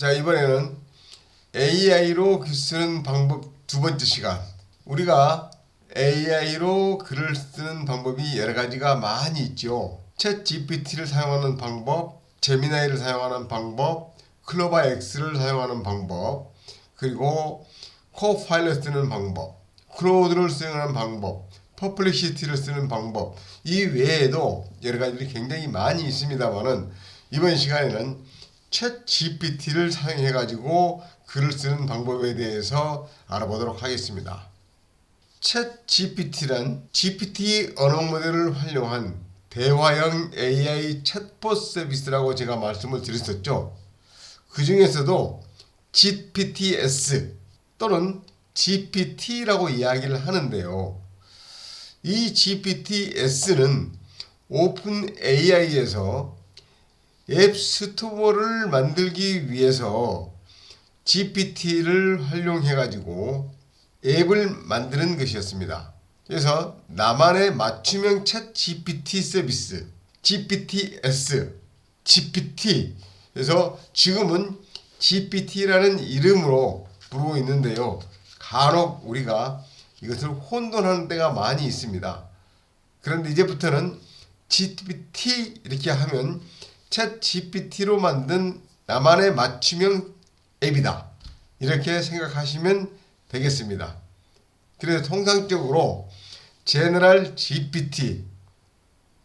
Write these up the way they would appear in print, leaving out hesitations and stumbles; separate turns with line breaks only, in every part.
자, 이번에는 AI로 글 쓰는 방법 두 번째 시간. 우리가 AI로 글을 쓰는 방법이 여러 가지가 많이 있죠. 챗 GPT를 사용하는 방법, 제미나이를 사용하는 방법, 클로바 X를 사용하는 방법, 그리고 코파일럿 쓰는 방법, 클로드를 쓰는 방법, 퍼플렉시티를 쓰는 방법, 이 외에도 여러 가지들이 굉장히 많이 있습니다만은 이번 시간에는 챗 GPT를 사용해 가지고 글을 쓰는 방법에 대해서 알아보도록 하겠습니다. 챗 GPT란 GPT 언어 모델을 활용한 대화형 AI 챗봇 서비스라고 제가 말씀을 드렸었죠. 그 중에서도 GPTs 또는 GPT라고 이야기를 하는데요. 이 GPTs는 오픈 AI에서 앱 스토어를 만들기 위해서 GPT를 활용해 가지고 앱을 만드는 것이었습니다. 그래서 나만의 맞춤형 챗 GPT 서비스 GPTs, GPT, 그래서 지금은 GPT라는 이름으로 부르고 있는데요. 간혹 우리가 이것을 혼돈하는 때가 많이 있습니다. 그런데 이제부터는 GPT 이렇게 하면 챗 GPT로 만든 나만의 맞춤형 앱이다, 이렇게 생각하시면 되겠습니다. 그래서 통상적으로 제너럴 GPT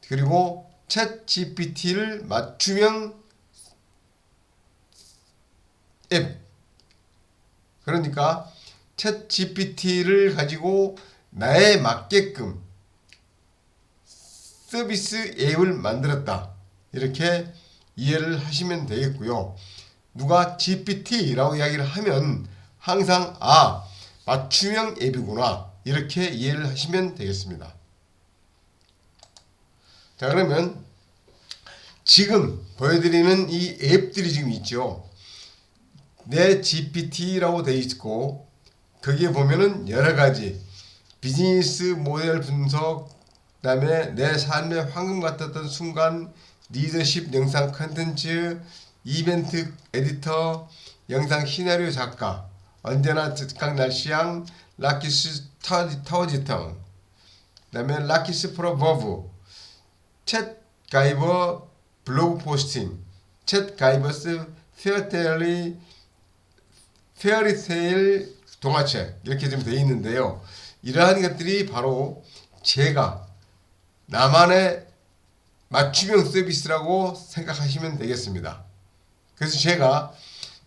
그리고 챗 GPT를 맞춤형 앱, 그러니까 챗 GPT를 가지고 나에 맞게끔 서비스 앱을 만들었다, 이렇게 이해를 하시면 되겠고요. 누가 GPT라고 이야기를 하면 항상 맞춤형 앱이구나, 이렇게 이해를 하시면 되겠습니다. 자, 그러면 지금 보여드리는 이 앱들이 지금 있죠. 내 GPT라고 되어 있고 거기에 보면은 여러 가지 비즈니스 모델 분석, 그 다음에 내 삶의 황금 같았던 순간, 리더십 영상 컨텐츠, 이벤트 에디터, 영상 시나리오 작가, 언제나 즉각 날씨양, 라키스 타워지턴, 그 다음에 라키스 프로버브, 챗 가이버 블로그 포스팅, 챗 가이버스 페어리테일 동화책, 이렇게 좀 되어 있는데요. 이러한 것들이 바로 제가 나만의 맞춤형 서비스라고 생각하시면 되겠습니다. 그래서 제가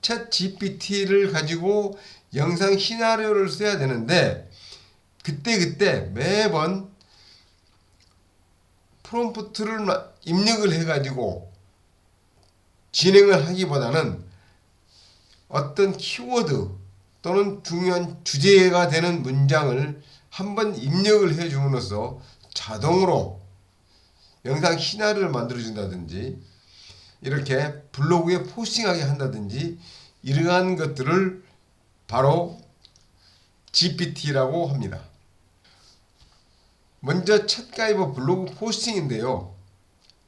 챗 GPT를 가지고 영상 시나리오를 써야 되는데 그때 매번 프롬프트를 입력을 해가지고 진행을 하기보다는 어떤 키워드 또는 중요한 주제가 되는 문장을 한번 입력을 해줌으로써 자동으로 영상 시나리오를 만들어준다든지 이렇게 블로그에 포스팅하게 한다든지 이러한 것들을 바로 GPT라고 합니다. 먼저 챗 가이버 블로그 포스팅인데요.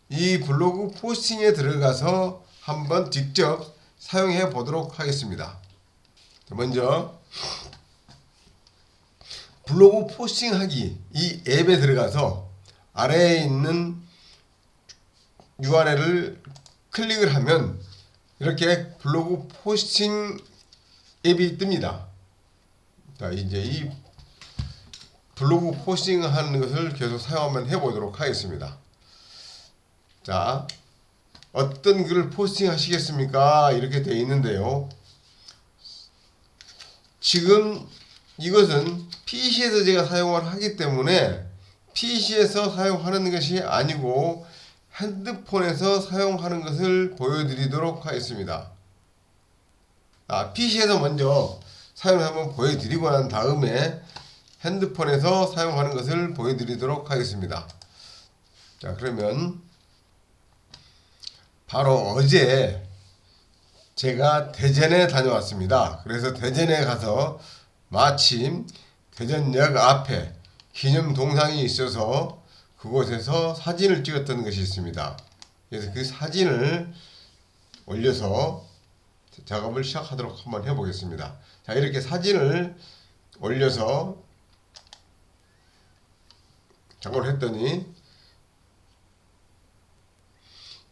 이 블로그 포스팅에 들어가서 한번 직접 사용해 보도록 하겠습니다. 먼저 블로그 포스팅하기, 이 앱에 들어가서 아래에 있는 URL을 클릭을 하면 이렇게 블로그 포스팅 앱이 뜹니다. 자, 이제 이 블로그 포스팅 하는 것을 계속 사용하면 해보도록 하겠습니다. 자, 어떤 글을 포스팅 하시겠습니까? 이렇게 되어 있는데요. 지금 이것은 PC에서 제가 사용을 하기 때문에 PC에서 사용하는 것이 아니고 핸드폰에서 사용하는 것을 보여드리도록 하겠습니다. PC에서 먼저 사용을 한번 보여드리고 난 다음에 핸드폰에서 사용하는 것을 보여드리도록 하겠습니다. 자, 그러면 바로 어제 제가 대전에 다녀왔습니다. 그래서 대전에 가서 마침 대전역 앞에 기념 동상이 있어서 그곳에서 사진을 찍었던 것이 있습니다. 그래서 그 사진을 올려서 작업을 시작하도록 한번 해보겠습니다. 자, 이렇게 사진을 올려서 작업을 했더니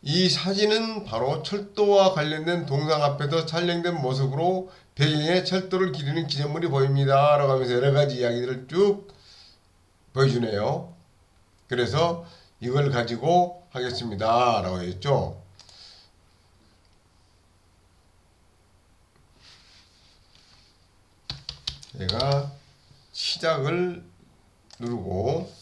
이 사진은 바로 철도와 관련된 동상 앞에서 촬영된 모습으로 배경에 철도를 기리는 기념물이 보입니다 라고 하면서 여러가지 이야기들을 쭉 보여주네요. 그래서 이걸 가지고 하겠습니다 라고 했죠. 제가 시작을 누르고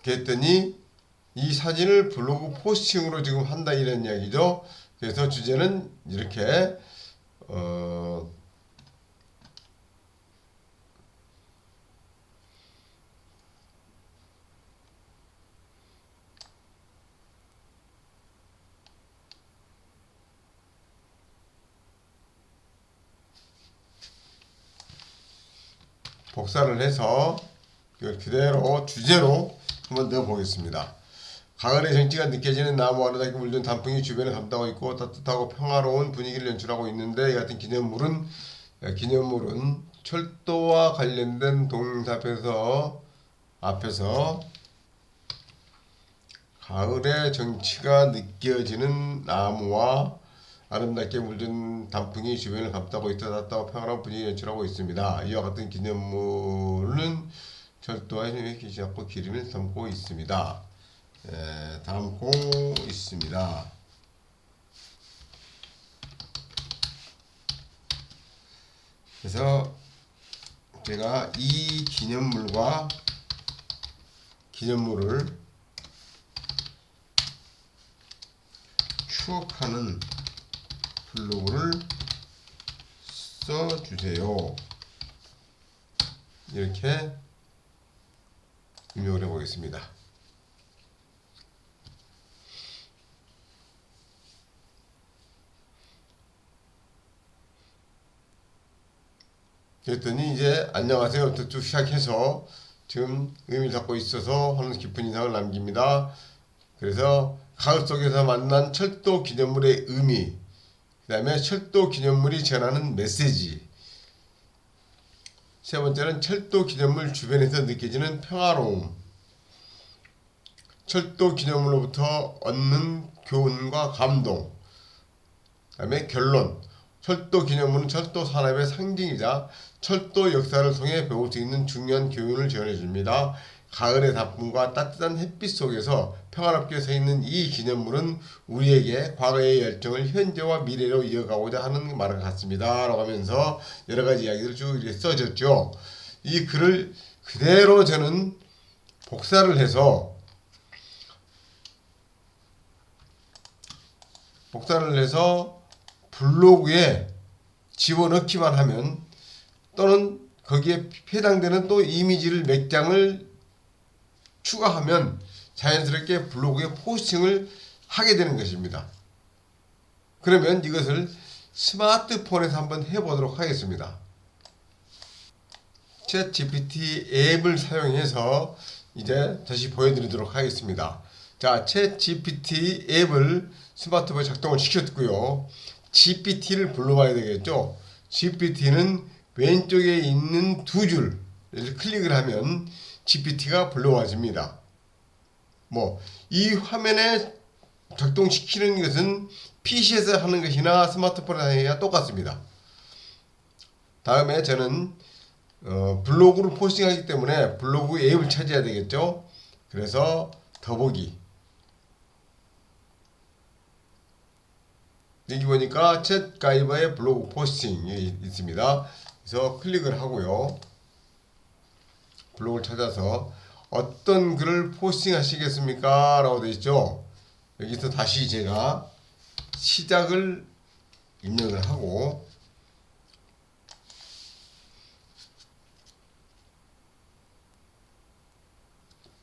그랬더니 이 사진을 블로그 포스팅으로 지금 한다 이런 이야기죠. 그래서 주제는 이렇게 복사를 해서 이걸 그대로 주제로 한번 넣어 보겠습니다. 가을의 정취가 느껴지는 나무 아름답게 물든 단풍이 주변을 감싸고 있고 따뜻하고 평화로운 분위기를 연출하고 있는데 이 같은 기념물은 철도와 관련된 동상에서 앞에서 가을의 정취가 느껴지는 나무와 아름답게 물든 단풍이 주변을 감싸고 있다 따뜻하고 평화로운 분위기를 연출하고 있습니다. 이와 같은 기념물은 철도와 힘이 잡고 기름을 담고 있습니다. 담고 있습니다. 그래서 제가 이 기념물을 추억하는 블로그를 써주세요. 이렇게 입력을 해보겠습니다. 그랬더니 이제 안녕하세요 쭉 시작해서 지금 의미를 담고 있어서 하는 깊은 인상을 남깁니다. 그래서 가을 속에서 만난 철도 기념물의 의미, 그 다음에 철도 기념물이 전하는 메시지, 세 번째는 철도 기념물 주변에서 느껴지는 평화로움, 철도 기념물로부터 얻는 교훈과 감동, 그 다음에 결론, 철도 기념물은 철도 산업의 상징이자 철도 역사를 통해 배울 수 있는 중요한 교훈을 전해줍니다. 가을의 단풍과 따뜻한 햇빛 속에서 평화롭게 서 있는 이 기념물은 우리에게 과거의 열정을 현재와 미래로 이어가고자 하는 말 같습니다 라고 하면서 여러가지 이야기를 쭉 이렇게 써줬죠. 이 글을 그대로 저는 복사를 해서 블로그에 집어넣기만 하면, 또는 거기에 해당되는 또 이미지를 몇 장을 추가하면 자연스럽게 블로그에 포스팅을 하게 되는 것입니다. 그러면 이것을 스마트폰에서 한번 해보도록 하겠습니다. 챗 GPT 앱을 사용해서 이제 다시 보여드리도록 하겠습니다. 자, 챗 GPT 앱을 스마트폰에 작동을 시켰고요. GPT를 불러봐야 되겠죠. GPT는 왼쪽에 있는 두 줄을 클릭을 하면 GPT가 불러와집니다. 이 화면에 작동시키는 것은 PC에서 하는 것이나 스마트폰에서 하는 것이나 똑같습니다. 다음에 저는 블로그를 포스팅하기 때문에 블로그 앱을 찾아야 되겠죠. 그래서 더보기, 여기 보니까 챗 가이버의 블로그 포스팅이 있습니다. 그래서 클릭을 하고요. 블로그를 찾아서 어떤 글을 포스팅 하시겠습니까? 라고 되어 있죠. 여기서 다시 제가 시작을 입력을 하고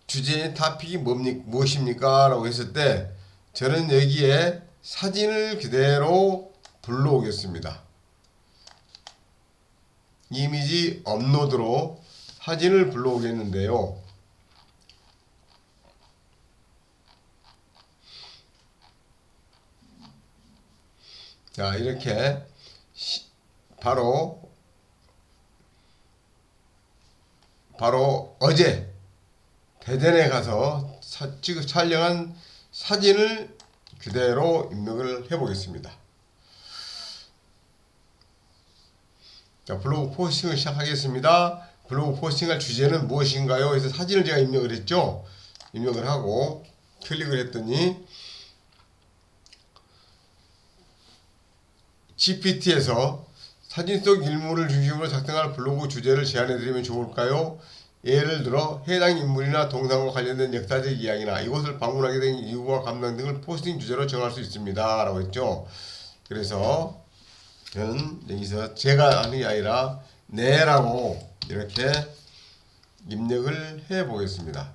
주제 토픽이 무엇입니까? 라고 했을 때 저는 여기에 사진을 그대로 불러오겠습니다. 이미지 업로드로 사진을 불러오겠는데요. 자, 이렇게 바로 어제 대전에 가서 촬영한 사진을 그대로 입력을 해 보겠습니다. 자, 블로그 포스팅을 시작하겠습니다. 블로그 포스팅할 주제는 무엇인가요? 그래서 사진을 제가 입력을 했죠. 입력을 하고 클릭을 했더니 GPT에서 사진 속 인물을 중심으로 작성할 블로그 주제를 제안해드리면 좋을까요? 예를 들어 해당 인물이나 동상과 관련된 역사적 이야기나 이곳을 방문하게 된 이유와 감명 등을 포스팅 주제로 정할 수 있습니다. 라고 했죠. 그래서 저는 여기서 제가 하는 게 아니라 네라고 이렇게 입력을 해 보겠습니다.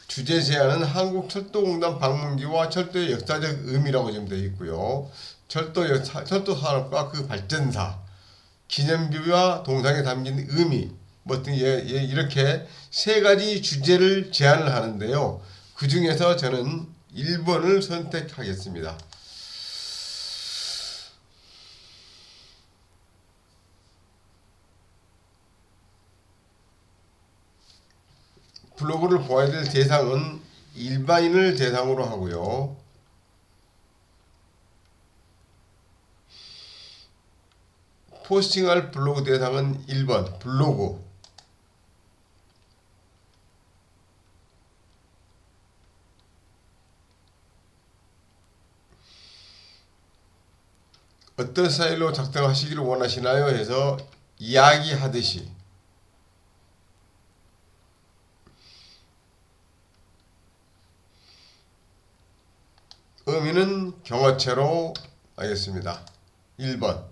주제 제안은 한국철도공단 방문기와 철도의 역사적 의미라고 지금 되어 있고요. 철도 산업과 그 발전사, 기념비와 동상에 담긴 의미, 뭐 등 이렇게 세 가지 주제를 제안을 하는데요. 그 중에서 저는 1번을 선택하겠습니다. 블로그를 보아야 될 대상은 일반인을 대상으로 하고요. 포스팅할 블로그 대상은 1번 블로그. 어떤 스타일로 작성하시기를 원하시나요? 해서 이야기하듯이 의미는 경어체로 하겠습니다. 1번.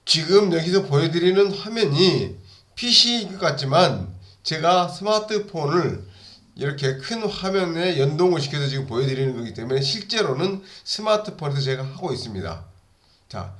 지금 여기서 보여드리는 화면이 PC일 것 같지만 제가 스마트폰을 이렇게 큰 화면에 연동을 시켜서 지금 보여드리는 거기 때문에 실제로는 스마트폰에서 제가 하고 있습니다. 자,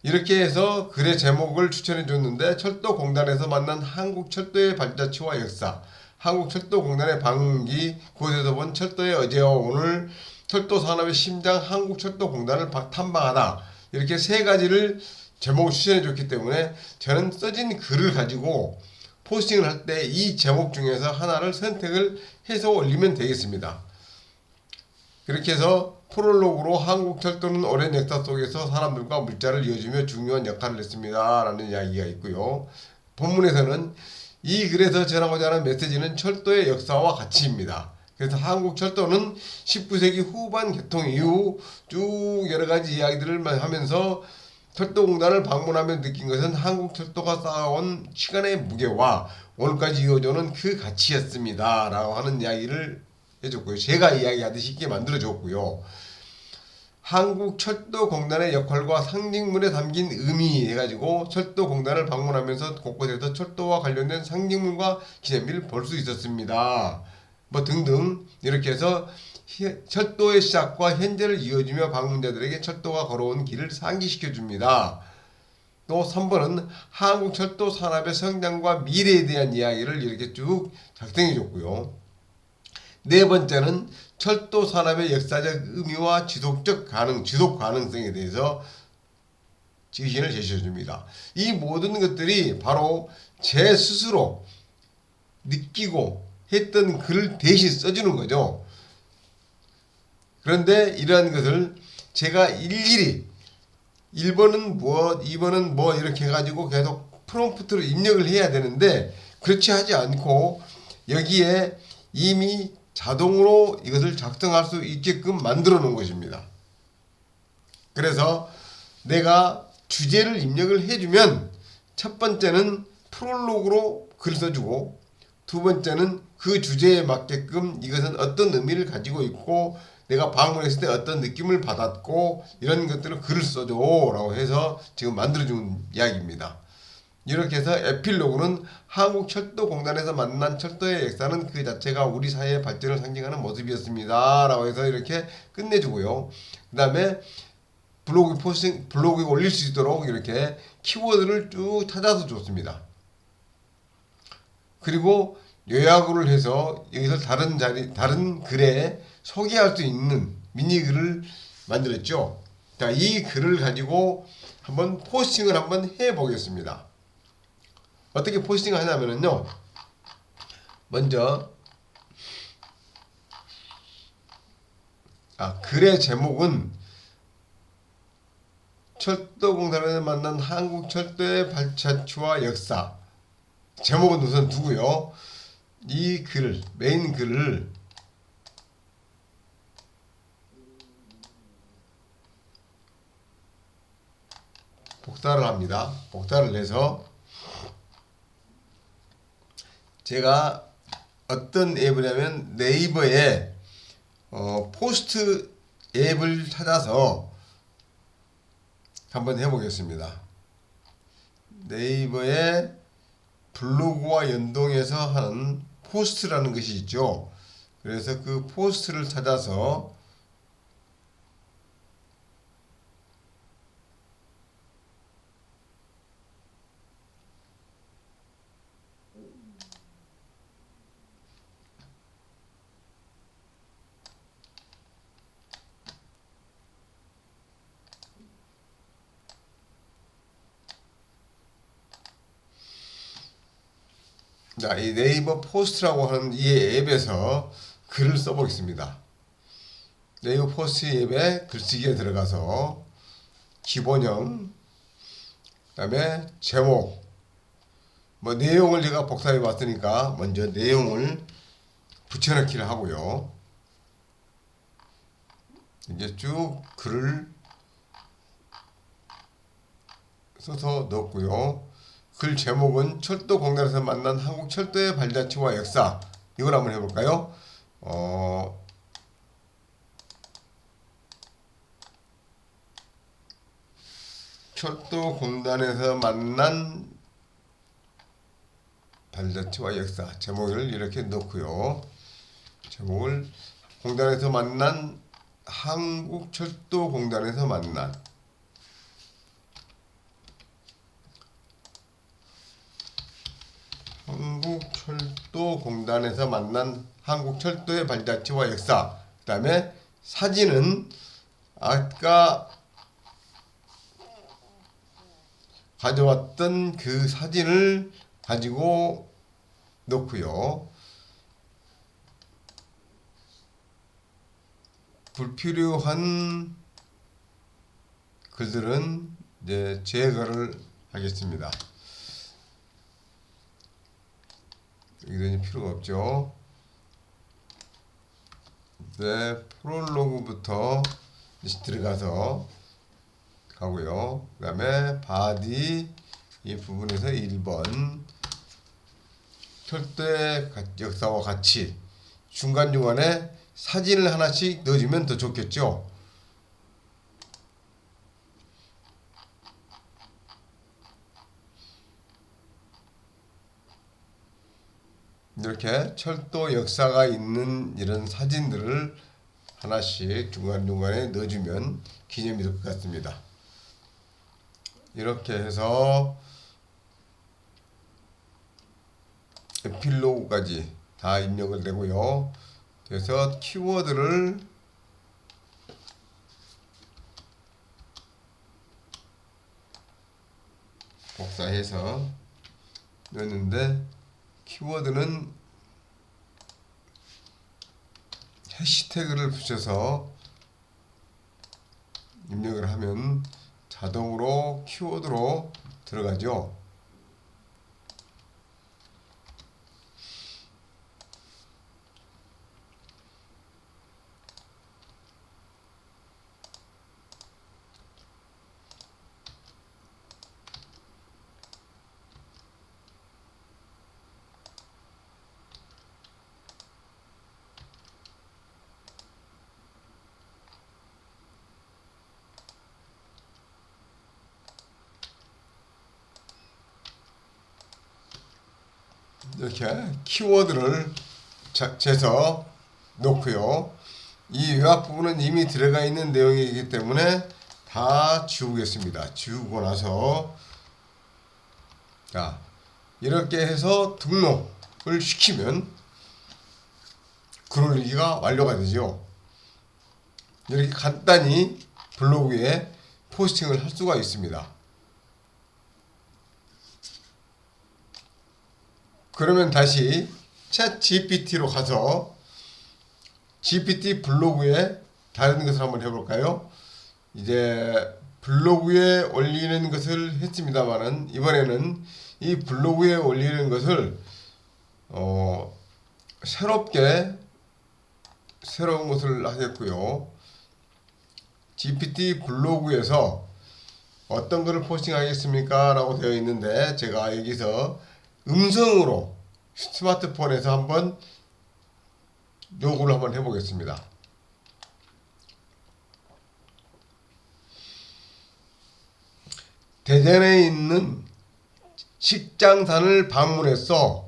이렇게 해서 글의 제목을 추천해 줬는데 철도공단에서 만난 한국철도의 발자취와 역사, 한국철도공단의 방문기, 그곳에서 본 철도의 어제와 오늘, 철도산업의 심장 한국철도공단을 탐방하다. 이렇게 세 가지를 제목을 추천해 줬기 때문에 저는 써진 글을 가지고 포스팅을 할 때 이 제목 중에서 하나를 선택을 해서 올리면 되겠습니다. 그렇게 해서 프롤로그로 한국철도는 오랜 역사 속에서 사람들과 물자를 이어주며 중요한 역할을 했습니다. 라는 이야기가 있고요. 본문에서는 이 글에서 전하고자 하는 메시지는 철도의 역사와 가치입니다. 그래서 한국철도는 19세기 후반 개통 이후 쭉 여러가지 이야기들을 하면서 철도공단을 방문하며 느낀 것은 한국철도가 쌓아온 시간의 무게와 오늘까지 이어져오는 그 가치였습니다. 라고 하는 이야기를 해줬고요. 제가 이야기하듯이 있게 만들어줬고요. 한국철도공단의 역할과 상징물에 담긴 의미 해가지고 철도공단을 방문하면서 곳곳에서 철도와 관련된 상징물과 기념비를 볼 수 있었습니다. 뭐 등등 이렇게 해서 철도의 시작과 현재를 이어주며 방문자들에게 철도가 걸어온 길을 상기시켜 줍니다. 또 3번은 한국철도 산업의 성장과 미래에 대한 이야기를 이렇게 쭉 작성해 줬고요. 네 번째는 철도 산업의 역사적 의미와 지속 가능성에 대해서 지신을 제시해 줍니다. 이 모든 것들이 바로 제 스스로 느끼고 했던 글을 대신 써주는 거죠. 그런데 이러한 것을 제가 일일이 1번은 뭐 2번은 뭐 이렇게 해가지고 계속 프롬프트로 입력을 해야 되는데 그렇지 하지 않고 여기에 이미 자동으로 이것을 작성할 수 있게끔 만들어 놓은 것입니다. 그래서 내가 주제를 입력을 해주면 첫 번째는 프롤로그로 글 써주고 두 번째는 그 주제에 맞게끔 이것은 어떤 의미를 가지고 있고 내가 방문했을 때 어떤 느낌을 받았고 이런 것들을 글을 써줘 라고 해서 지금 만들어준 이야기입니다. 이렇게 해서 에필로그는 한국철도공단에서 만난 철도의 역사는 그 자체가 우리 사회의 발전을 상징하는 모습이었습니다 라고 해서 이렇게 끝내주고요. 그 다음에 블로그에 올릴 수 있도록 이렇게 키워드를 쭉 찾아서 줬습니다. 그리고 요약을 해서 여기서 다른 글에 소개할 수 있는 미니 글을 만들었죠. 자, 이 글을 가지고 한번 포스팅을 한번 해 보겠습니다. 어떻게 포스팅을 하냐면요. 먼저 글의 제목은 철도공단에서 만난 한국 철도의 발자취와 역사. 제목은 우선 두고요. 이 글, 메인 글을 복사를 합니다. 복사를 해서 제가 어떤 앱이냐면 네이버에 포스트 앱을 찾아서 한번 해보겠습니다. 네이버에 블로그와 연동해서 하는 포스트라는 것이 있죠. 그래서 그 포스트를 찾아서 자, 이 네이버 포스트라고 하는 이 앱에서 글을 써보겠습니다. 네이버 포스트 앱에 글쓰기에 들어가서 기본형, 그 다음에 제목, 뭐 내용을 제가 복사해 봤으니까 먼저 내용을 붙여넣기를 하고요. 이제 쭉 글을 써서 넣었고요. 글 제목은 철도공단에서 만난 한국 철도의 발자취와 역사. 이걸 한번 해볼까요? 철도공단에서 만난 발자취와 역사. 제목을 이렇게 넣고요. 제목을 공단에서 만난 한국철도공단에서 만난 한국철도공단에서 만난 한국철도의 발자취와 역사. 그 다음에 사진은 아까 가져왔던 그 사진을 가지고 넣고요. 불필요한 글들은 이제 제거를 하겠습니다. 이건 필요가 없죠. 이제 프롤로그부터 들어가서 가고요. 그 다음에 바디 이 부분에서 1번 철도의 역사와 가치. 중간중간에 사진을 하나씩 넣어주면 더 좋겠죠. 이렇게 철도 역사가 있는 이런 사진들을 하나씩 중간중간에 넣어주면 기념이 될 것 같습니다. 이렇게 해서 에필로그까지 다 입력을 되고요. 그래서 키워드를 복사해서 넣었는데 키워드는 해시태그를 붙여서 입력을 하면 자동으로 키워드로 들어가죠. 이렇게 키워드를 재서 놓고요. 이 요약 부분은 이미 들어가 있는 내용이기 때문에 다 지우겠습니다. 지우고 나서 자 이렇게 해서 등록을 시키면 글 올리기가 완료가 되죠. 이렇게 간단히 블로그에 포스팅을 할 수가 있습니다. 그러면 다시 챗 GPT로 가서 GPT 블로그에 다른 것을 한번 해볼까요? 이제 블로그에 올리는 것을 했습니다만은 이번에는 이 블로그에 올리는 것을 새로운 것을 하겠고요. GPT 블로그에서 어떤 것을 포스팅하겠습니까? 라고 되어 있는데 제가 여기서 음성으로 스마트폰에서 한번 요구를 한번 해보겠습니다. 대전에 있는 식장산을 방문해서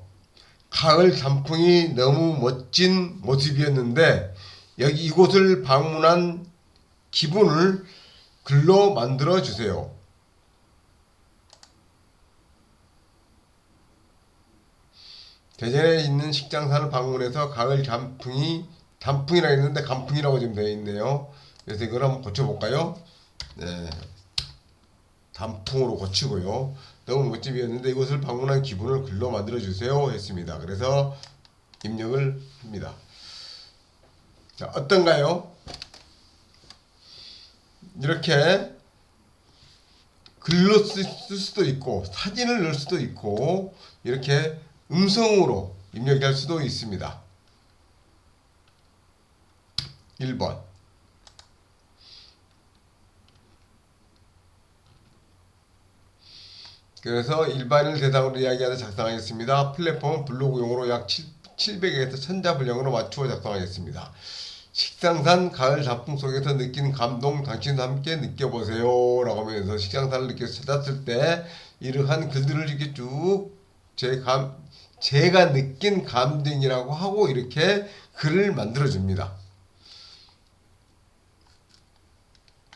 가을 단풍이 너무 멋진 모습이었는데 여기 이곳을 방문한 기분을 글로 만들어 주세요. 대전에 있는 식장산을 방문해서 가을 단풍이라 했는데 간풍이라고 지금 되어 있네요. 그래서 이걸 한번 고쳐볼까요? 네. 단풍으로 고치고요. 너무 멋집이었는데 이곳을 방문한 기분을 글로 만들어주세요 했습니다. 그래서 입력을 합니다. 자, 어떤가요? 이렇게 글로 쓸 수도 있고 사진을 넣을 수도 있고 이렇게 음성으로 입력할 수도 있습니다. 1번 그래서 일반인을 대상으로 이야기하여 작성하겠습니다. 플랫폼은 블로그용으로 약 700에서 1000자 분량으로 맞추어 작성하겠습니다. 식상산 가을 단풍 속에서 느낀 감동 당신도 함께 느껴보세요 라고 하면서 식상산을 이렇게 찾았을 때 이러한 글들을 이렇게 쭉 제가 느낀 감정이라고 하고 이렇게 글을 만들어 줍니다.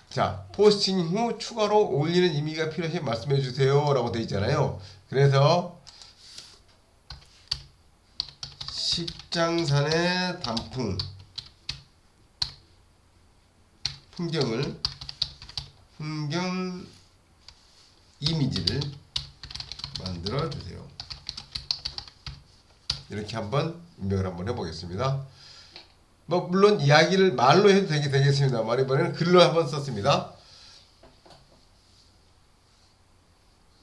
자, 포스팅 후 추가로 올리는 의미가 필요하시면 말씀해 주세요 라고 되어 있잖아요. 그래서 식장산의 단풍 풍경 이미지를 만들어 주세요. 이렇게 한번 입력을 한번 해보겠습니다. 뭐 물론 이야기를 말로 해도 되겠습니다만 이번에는 글로 한번 썼습니다.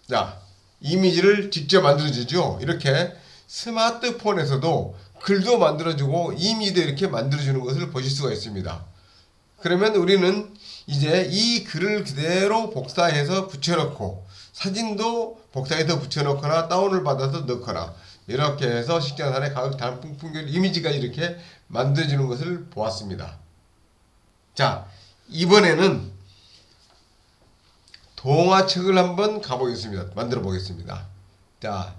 자, 이미지를 직접 만들어주죠. 이렇게 스마트폰에서도 글도 만들어주고 이미지도 이렇게 만들어주는 것을 보실 수가 있습니다. 그러면 우리는 이제 이 글을 그대로 복사해서 붙여넣고 사진도 복사해서 붙여넣거나 다운을 받아서 넣거나 이렇게 해서 식장산의 가을 단풍 풍경 이미지가 이렇게 만들어지는 것을 보았습니다. 자, 이번에는 동화책을 한번 가보겠습니다. 만들어 보겠습니다. 자,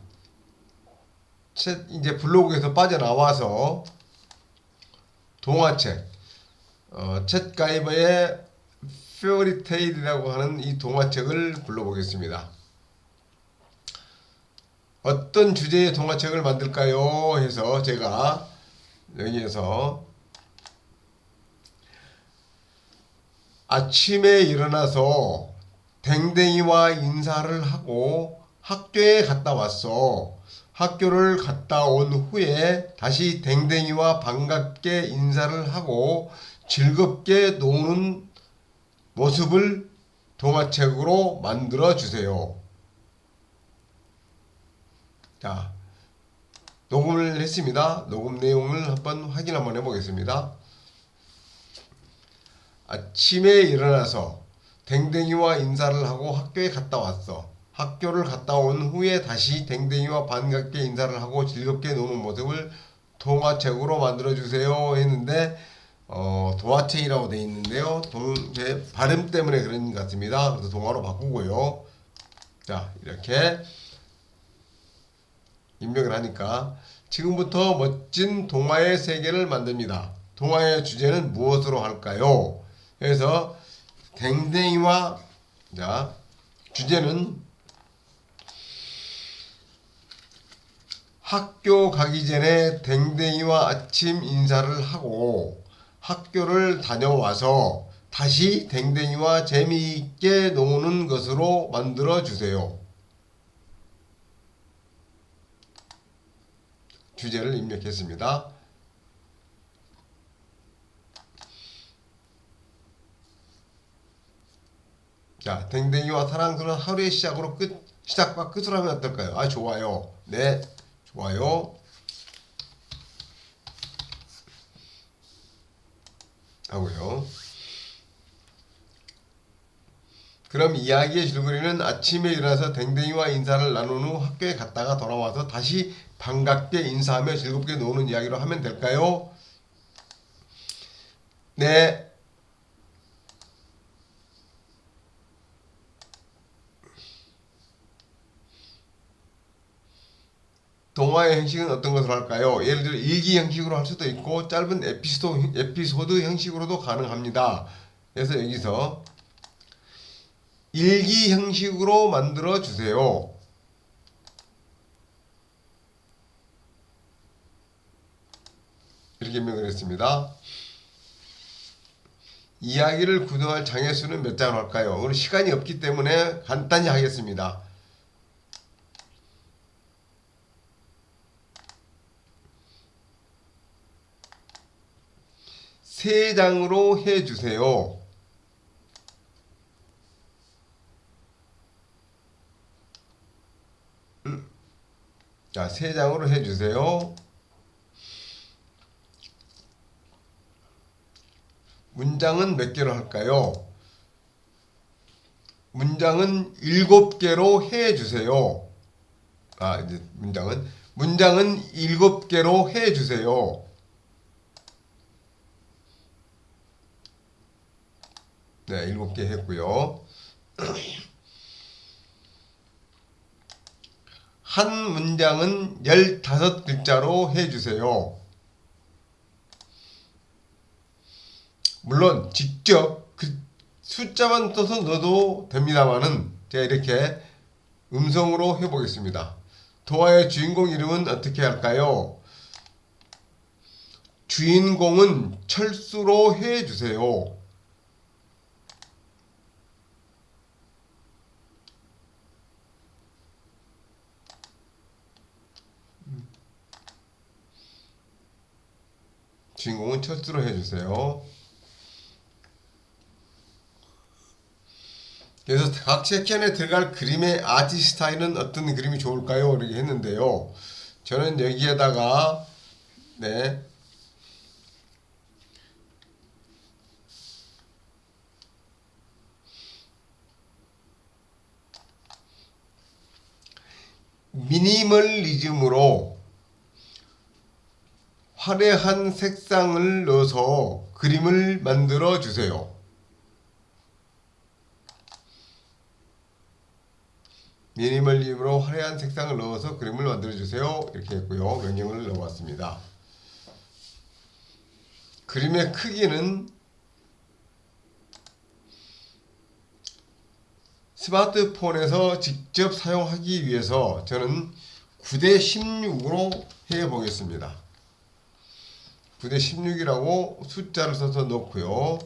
이제 블로그에서 빠져나와서 동화책, 챗 가이버의 페어리테일이라고 하는 이 동화책을 불러보겠습니다. 어떤 주제의 동화책을 만들까요? 해서 제가 여기에서 아침에 일어나서 댕댕이와 인사를 하고 학교에 갔다 왔어. 학교를 갔다 온 후에 다시 댕댕이와 반갑게 인사를 하고 즐겁게 노는 모습을 동화책으로 만들어 주세요. 자, 녹음을 했습니다. 녹음 내용을 한번 해보겠습니다. 아침에 일어나서 댕댕이와 인사를 하고 학교에 갔다 왔어. 학교를 갔다 온 후에 다시 댕댕이와 반갑게 인사를 하고 즐겁게 노는 모습을 동화책으로 만들어주세요 했는데 동화책이라고 되어 있는데요. 제 발음 때문에 그런 것 같습니다. 그래서 동화로 바꾸고요. 자, 이렇게 입력을 하니까 지금부터 멋진 동화의 세계를 만듭니다. 동화의 주제는 무엇으로 할까요? 그래서 댕댕이와 자 주제는 학교 가기 전에 댕댕이와 아침 인사를 하고 학교를 다녀와서 다시 댕댕이와 재미있게 노는 것으로 만들어 주세요. 주제를 입력했습니다. 자, 댕댕이와 사랑스러운 하루의 시작과 끝으로 하면 어떨까요? 아, 좋아요. 네, 좋아요. 하고요. 그럼 이야기의 줄거리는 아침에 일어나서 댕댕이와 인사를 나눈 후 학교에 갔다가 돌아와서 다시 반갑게 인사하며 즐겁게 노는 이야기로 하면 될까요? 네. 동화의 형식은 어떤 것으로 할까요? 예를 들어 일기 형식으로 할 수도 있고 짧은 에피소드 형식으로도 가능합니다. 그래서 여기서 일기 형식으로 만들어 주세요. 이렇게 명을 했습니다. 이야기를 구성할 장의 수는 몇 장을 할까요? 오늘 시간이 없기 때문에 간단히 하겠습니다. 세 장으로 해주세요. 자, 세 장으로 해주세요. 문장은 몇 개로 할까요? 문장은 7개로 해주세요. 아, 이제 문장은 7개로 해주세요. 네, 7개 했고요. 한 문장은 15글자로 해주세요. 물론 직접 그 숫자만 써서 넣어도 됩니다만은 제가 이렇게 음성으로 해보겠습니다. 도화의 주인공 이름은 어떻게 할까요? 주인공은 철수로 해주세요. 주인공은 철수로 해주세요. 그래서 각 섹션에 들어갈 그림의 아트 스타일은 어떤 그림이 좋을까요? 이렇게 했는데요. 저는 여기에다가 네, 미니멀리즘으로 화려한 색상을 넣어서 그림을 만들어 주세요. 미니멀리즘으로 화려한 색상을 넣어서 그림을 만들어 주세요. 이렇게 했고요. 명령을 넣어봤습니다. 그림의 크기는 스마트폰에서 직접 사용하기 위해서 저는 9:16으로 해보겠습니다. 9:16이라고 숫자를 써서 넣고요.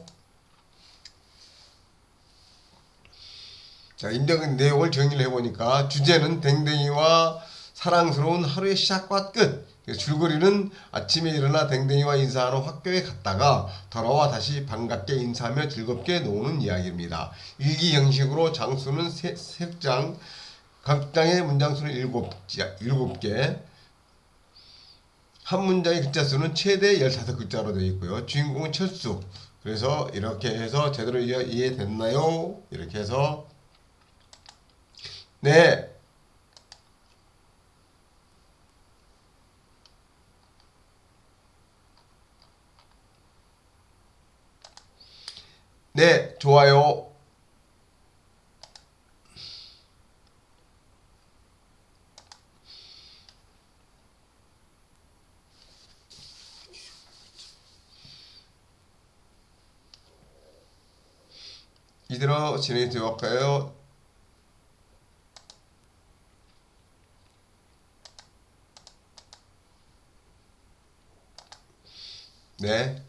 자, 입력 내용을 정리를 해보니까 주제는 댕댕이와 사랑스러운 하루의 시작과 끝. 줄거리는 아침에 일어나 댕댕이와 인사하러 학교에 갔다가 돌아와 다시 반갑게 인사하며 즐겁게 노는 이야기입니다. 일기 형식으로 장수는 3장, 각 장의 문장 수는 7개, 한 문장의 글자 수는 최대 15글자로 되어 있고요. 주인공은 철수. 그래서 이렇게 해서 제대로 이해됐나요? 이렇게 해서 네. 네, 좋아요. 이대로 진행이 되어 갈까요? 네.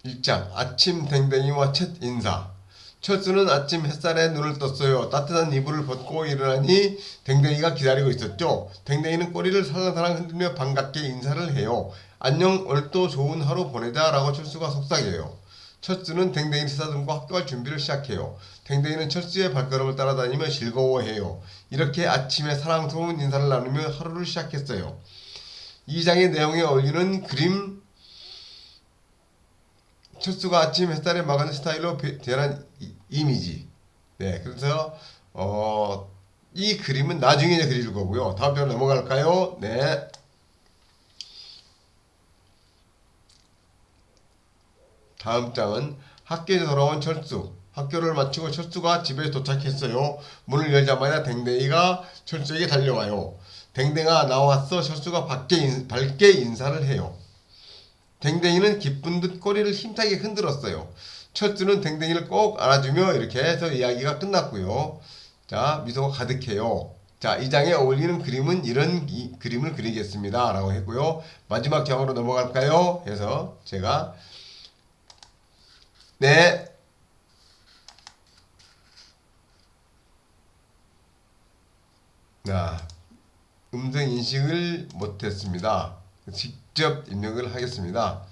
1장 아침 댕댕이와 첫 인사. 철수는 아침 햇살에 눈을 떴어요. 따뜻한 이불을 벗고 일어나니 댕댕이가 기다리고 있었죠. 댕댕이는 꼬리를 살랑살랑 흔들며 반갑게 인사를 해요. 안녕, 오늘도 좋은 하루 보내자 라고 철수가 속삭여요. 철수는 댕댕이를 쓰다듬고 학교 갈 준비를 시작해요. 댕댕이는 철수의 발걸음을 따라다니며 즐거워해요. 이렇게 아침에 사랑스러운 인사를 나누며 하루를 시작했어요. 이 장의 내용에 어울리는 그림. 철수가 아침 햇살에 막은 스타일로 대한 이미지. 네, 그래서 이 그림은 나중에 그릴 거고요. 다음 장 넘어갈까요? 네. 다음 장은 학교에 돌아온 철수. 학교를 마치고 철수가 집에 도착했어요. 문을 열자마자 댕댕이가 철수에게 달려와요. 댕댕아 나왔어. 철수가 밝게 인사를 해요. 댕댕이는 기쁜 듯 꼬리를 힘차게 흔들었어요. 철수는 댕댕이를 꼭 안아주며 이렇게 해서 이야기가 끝났고요. 자, 미소가 가득해요. 자, 이 장에 어울리는 그림은 이런 그림을 그리겠습니다. 라고 했고요. 마지막 장으로 넘어갈까요? 해서 제가 네. 자, 음성 인식을 못했습니다. 직접 입력을 하겠습니다.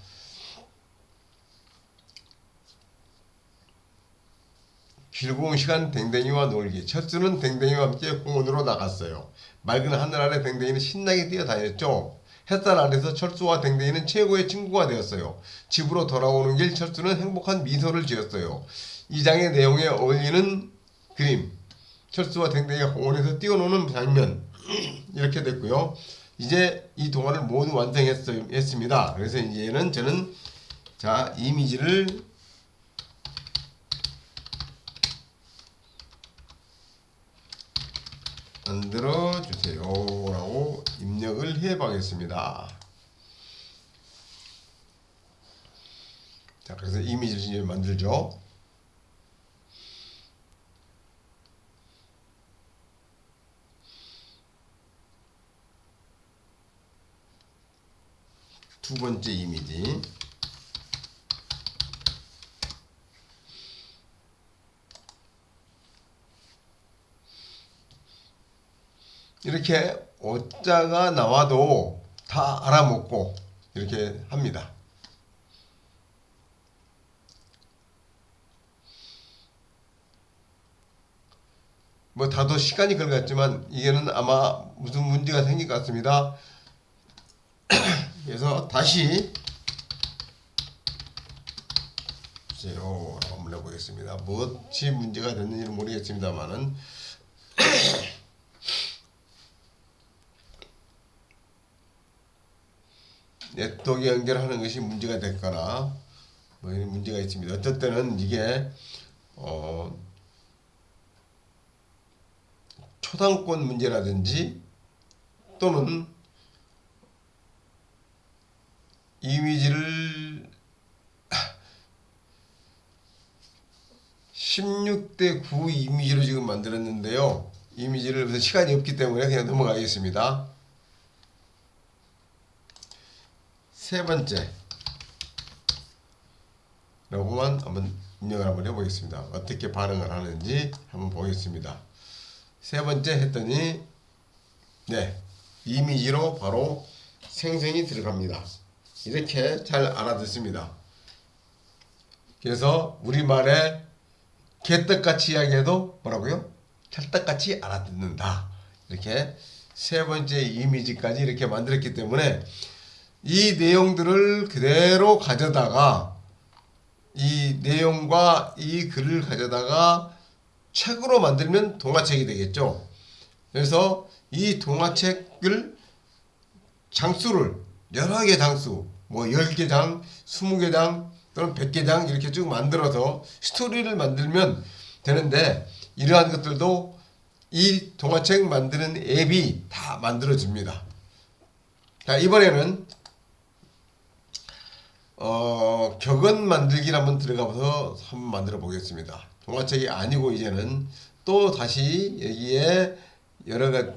즐거운 시간 댕댕이와 놀기. 철수는 댕댕이와 함께 공원으로 나갔어요. 맑은 하늘 아래 댕댕이는 신나게 뛰어다녔죠. 햇살 아래서 철수와 댕댕이는 최고의 친구가 되었어요. 집으로 돌아오는 길 철수는 행복한 미소를 지었어요. 이 장의 내용에 어울리는 그림. 철수와 댕댕이가 공원에서 뛰어노는 장면. 이렇게 됐고요. 이제 이 동화를 모두 완성했습니다. 그래서 이제는 저는 자 이미지를 만들어 주세요 라고 입력을 해 보겠습니다. 자, 그래서 이미지를 이제 만들죠. 두 번째 이미지. 이렇게 오자가 나와도 다 알아먹고 이렇게 합니다. 뭐 다도 시간이 걸렸지만 이게는 아마 무슨 문제가 생길 것 같습니다. 그래서 다시 주세요 한번 해보겠습니다. 무엇이 문제가 됐는지는 모르겠습니다만은 네트워크 연결하는 것이 문제가 됐거나 뭐 이런 문제가 있습니다. 어떨 때는 이게 초당권 문제라든지 또는 이미지를 16대 9 이미지로 지금 만들었는데요. 이미지를 무슨 시간이 없기 때문에 그냥 넘어가겠습니다. 세 번째 라고만 한번 입력을 한번 해보겠습니다. 어떻게 반응을 하는지 한번 보겠습니다. 세 번째 했더니 네 이미지로 바로 생성이 들어갑니다. 이렇게 잘 알아듣습니다. 그래서 우리말에 개떡같이 이야기해도 뭐라고요? 찰떡같이 알아듣는다. 이렇게 세 번째 이미지까지 이렇게 만들었기 때문에 이 내용들을 그대로 가져다가 이 내용과 이 글을 가져다가 책으로 만들면 동화책이 되겠죠. 그래서 이 동화책을 장수를 여러 개 장수 뭐 10개 장, 20개 장 또는 100개 장 이렇게 쭉 만들어서 스토리를 만들면 되는데 이러한 것들도 이 동화책 만드는 앱이 다 만들어집니다. 자, 이번에는 격언 만들기를 한번 들어가서 한번 만들어 보겠습니다. 동화책이 아니고 이제는 또 다시 여기에 여러 가지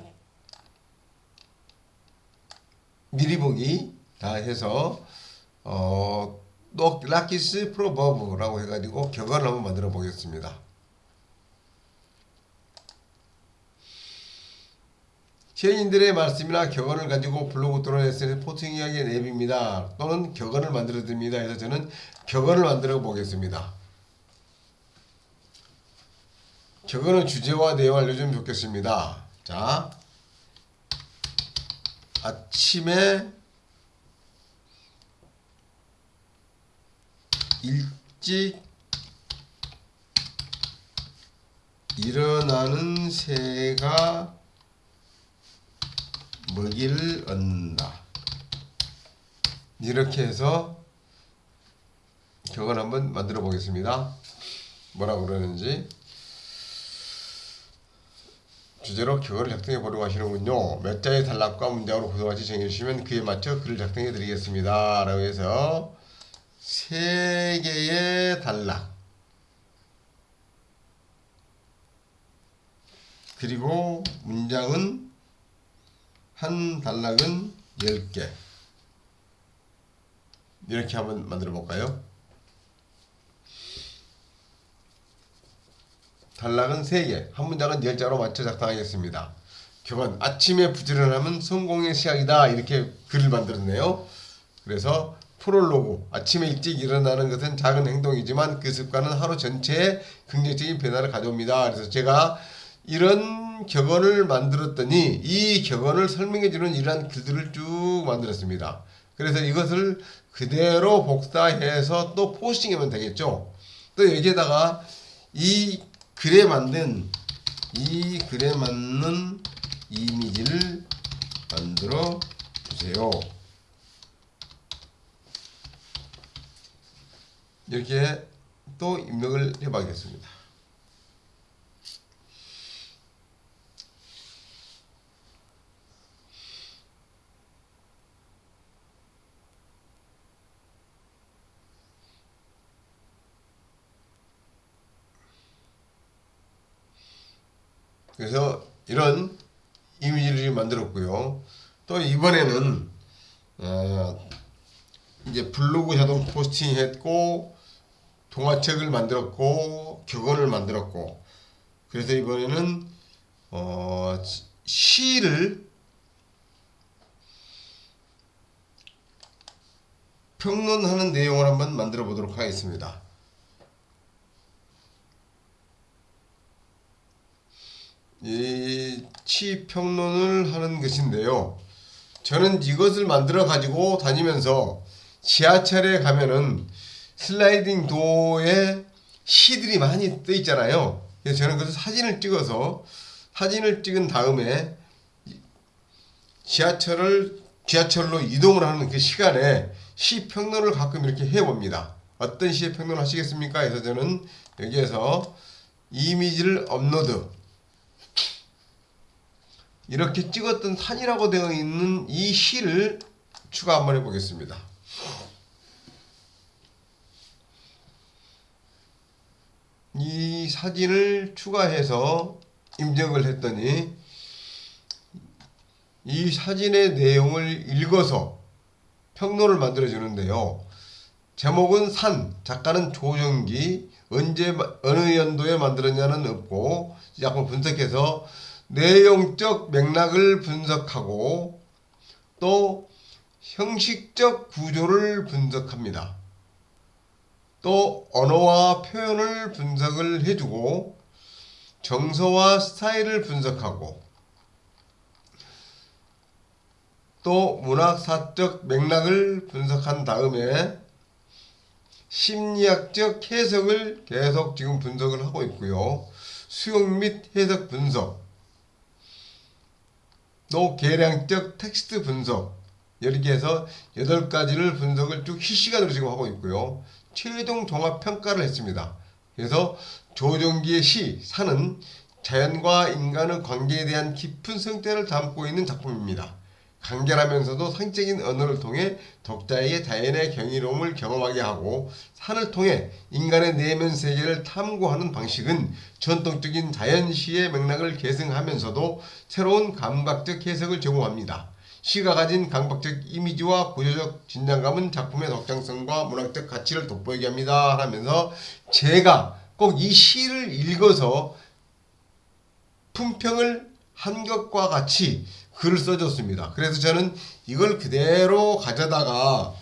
미리 보기 다 해서 또 라키스 프로버브라고 해가지고 격언을 한번 만들어 보겠습니다. 시인들의 말씀이나 격언을 가지고 블로그 또는 SNS 포스팅하기에 앱입니다. 또는 격언을 만들어 듭니다. 해서 저는 격언을 만들어 보겠습니다. 격언의 주제와 내용 알려주면 좋겠습니다. 자, 아침에 일찍 일어나는 새가 먹이를 얻는다. 이렇게 해서 격언 한번 만들어 보겠습니다. 뭐라고 그러는지. 주제로 격언을 작성해 보려고 하시는군요. 몇 자의 단락과 문장으로 구성할지 정해주시면 그에 맞춰 글을 작성해 드리겠습니다. 라고 해서 3개의 단락, 그리고 문장은 한 단락은 10개, 이렇게 한번 만들어 볼까요? 단락은 3개, 한 문장은 10자로 맞춰 작성하겠습니다. 격언, 아침에 부지런함은 성공의 시작이다. 이렇게 글을 만들었네요. 그래서 프롤로그, 아침에 일찍 일어나는 것은 작은 행동이지만 그 습관은 하루 전체에 긍정적인 변화를 가져옵니다. 그래서 제가 이런 격언을 만들었더니 이 격언을 설명해주는 이러한 글들을 쭉 만들었습니다. 그래서 이것을 그대로 복사해서 또 포스팅하면 되겠죠. 또 여기에다가 이 글에 맞는 이미지를 만들어 주세요. 이렇게 또 입력을 해봐야겠습니다. 그래서 이런 이미지를 만들었고요. 또 이번에는 이제 블로그 자동 포스팅 했고, 동화책을 만들었고, 격언을 만들었고, 그래서 이번에는 시를 평론하는 내용을 한번 만들어 보도록 하겠습니다. 이 시 평론을 하는 것인데요. 저는 이것을 만들어 가지고 다니면서 지하철에 가면은 슬라이딩 도어에 시들이 많이 떠 있잖아요. 그래서 저는 그것을 사진을 찍은 다음에 지하철로 이동을 하는 그 시간에 시 평론을 가끔 이렇게 해봅니다. 어떤 시의 평론을 하시겠습니까? 해서 저는 여기에서 이미지를 업로드, 이렇게 찍었던 산이라고 되어 있는 이 시를 추가 한번 해보겠습니다. 이 사진을 추가해서 입력을 했더니 이 사진의 내용을 읽어서 평론을 만들어 주는데요. 제목은 산, 작가는 조정기, 어느 연도에 만들었냐는 없고, 약간 분석해서 내용적 맥락을 분석하고 또 형식적 구조를 분석합니다. 또 언어와 표현을 분석을 해주고 정서와 스타일을 분석하고 또 문학사적 맥락을 분석한 다음에 심리학적 해석을 계속 지금 분석을 하고 있고요. 수용 및 해석 분석, 또 계량적 텍스트 분석, 이렇게 해서 8가지를 분석을 쭉 실시간으로 지금 하고 있고요. 최종 종합 평가를 했습니다. 그래서 조정기의 시 산은 자연과 인간의 관계에 대한 깊은 성찰을 담고 있는 작품입니다. 간결하면서도 상징적인 언어를 통해 독자에게 자연의 경이로움을 경험하게 하고 산을 통해 인간의 내면 세계를 탐구하는 방식은 전통적인 자연시의 맥락을 계승하면서도 새로운 감각적 해석을 제공합니다. 시가 가진 감각적 이미지와 구조적 진장감은 작품의 독창성과 문학적 가치를 돋보이게 합니다. 하면서 제가 꼭 이 시를 읽어서 품평을 한 것과 같이 글을 써줬습니다. 그래서 저는 이걸 그대로 가져다가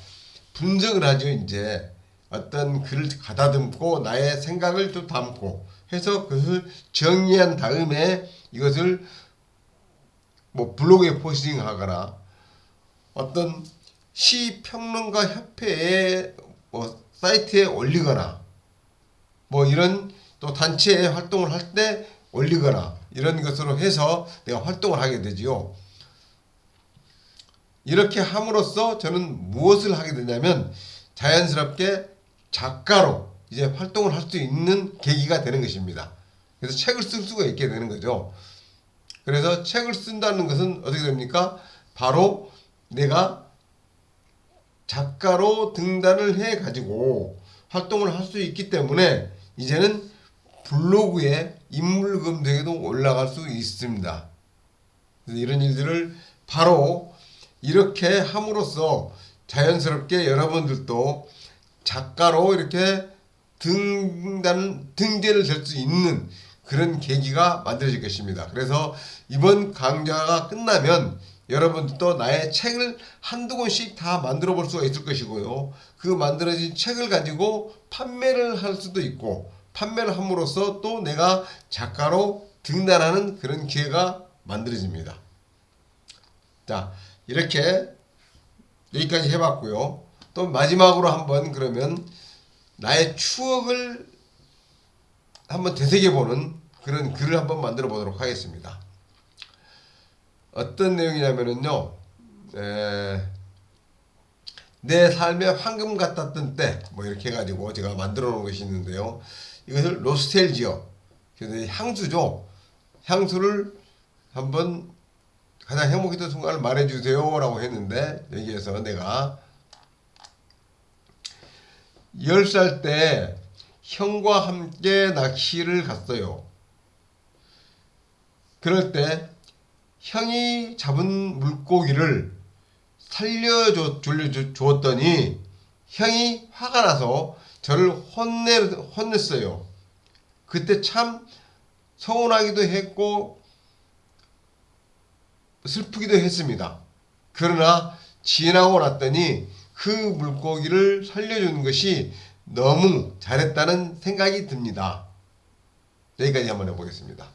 분석을 하죠. 이제 어떤 글을 가다듬고 나의 생각을 또 담고 해서 그것을 정리한 다음에 이것을 뭐 블로그에 포스팅하거나 어떤 시평론가 협회의 뭐 사이트에 올리거나 뭐 이런 또 단체에 활동을 할 때 올리거나 이런 것으로 해서 내가 활동을 하게 되지요. 이렇게 함으로써 저는 무엇을 하게 되냐면 자연스럽게 작가로 이제 활동을 할 수 있는 계기가 되는 것입니다. 그래서 책을 쓸 수가 있게 되는 거죠. 그래서 책을 쓴다는 것은 어떻게 됩니까? 바로 내가 작가로 등단을 해 가지고 활동을 할 수 있기 때문에 이제는 블로그에 인물 검색에도 올라갈 수 있습니다. 그래서 이런 일들을 바로 이렇게 함으로써 자연스럽게 여러분들도 작가로 이렇게 등재를 될 수 있는 그런 계기가 만들어질 것입니다. 그래서 이번 강좌가 끝나면 여러분들도 나의 책을 한두 권씩 다 만들어 볼 수가 있을 것이고요. 그 만들어진 책을 가지고 판매를 할 수도 있고 판매를 함으로써 또 내가 작가로 등단하는 그런 기회가 만들어집니다. 자, 이렇게 여기까지 해봤고요. 또 마지막으로 한번 그러면 나의 추억을 한번 되새겨보는 그런 글을 한번 만들어 보도록 하겠습니다. 어떤 내용이냐면요, 내 삶의 황금 같았던 때, 뭐 이렇게 해가지고 제가 만들어 놓은 것이 있는데요. 이것을 노스텔지어, 그래서 향수죠. 향수를 한번 가장 행복했던 순간을 말해주세요 라고 했는데, 여기에서 내가 10살 때 형과 함께 낚시를 갔어요. 그럴 때 형이 잡은 물고기를 살려주었더니 형이 화가 나서 저를 혼냈어요. 그때 참 서운하기도 했고 슬프기도 했습니다. 그러나 지나고 났더니 그 물고기를 살려주는 것이 너무 잘했다는 생각이 듭니다. 여기까지 한번 해보겠습니다.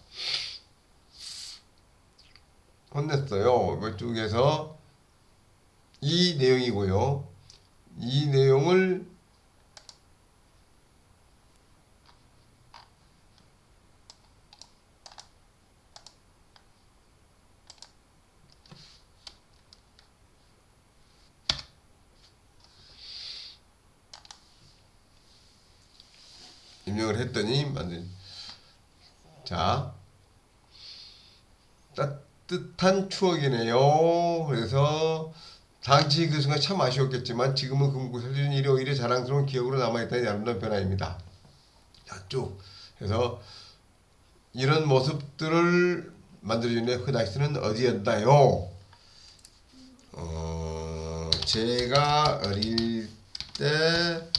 혼냈어요. 이쪽에서 이 내용이고요. 이 내용을 입력을 했더니 자, 따뜻한 추억이네요. 그래서 당시 그 순간 참 아쉬웠겠지만 지금은 그 문구 살려준 일이 오히려 자랑스러운 기억으로 남아있다는 아름다운 변화입니다. 자, 쭉 해서 이런 모습들을 만들어주는 그 낚시는 어디였나요? 제가 어릴 때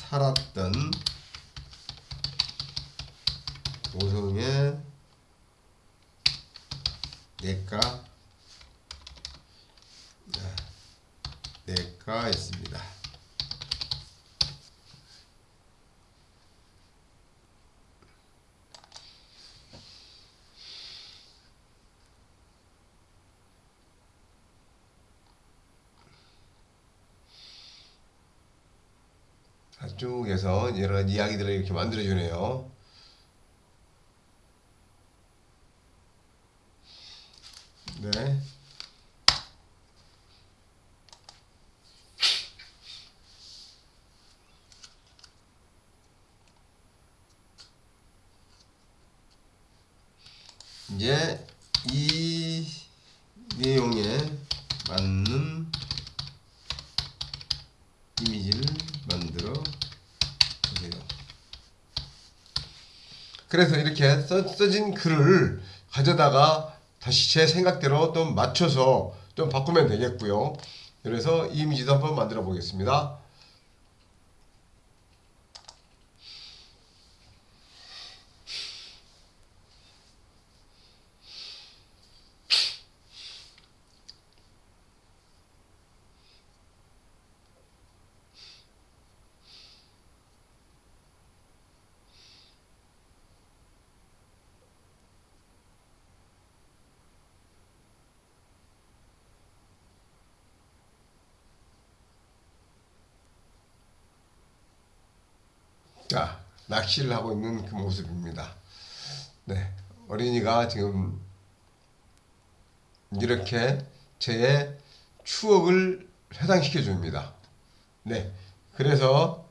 살았던 고성의 내가 있습니다. 쭉에서 여러 이야기들을 이렇게 만들어주네요. 네. 이제 이 내용에 맞는 그래서 이렇게 써진 글을 가져다가 다시 제 생각대로 좀 맞춰서 좀 바꾸면 되겠고요. 그래서 이미지도 한번 만들어 보겠습니다. 자, 낚시를 하고 있는 그 모습입니다. 네, 어린이가 지금 이렇게 제 추억을 회상시켜 줍니다. 네, 그래서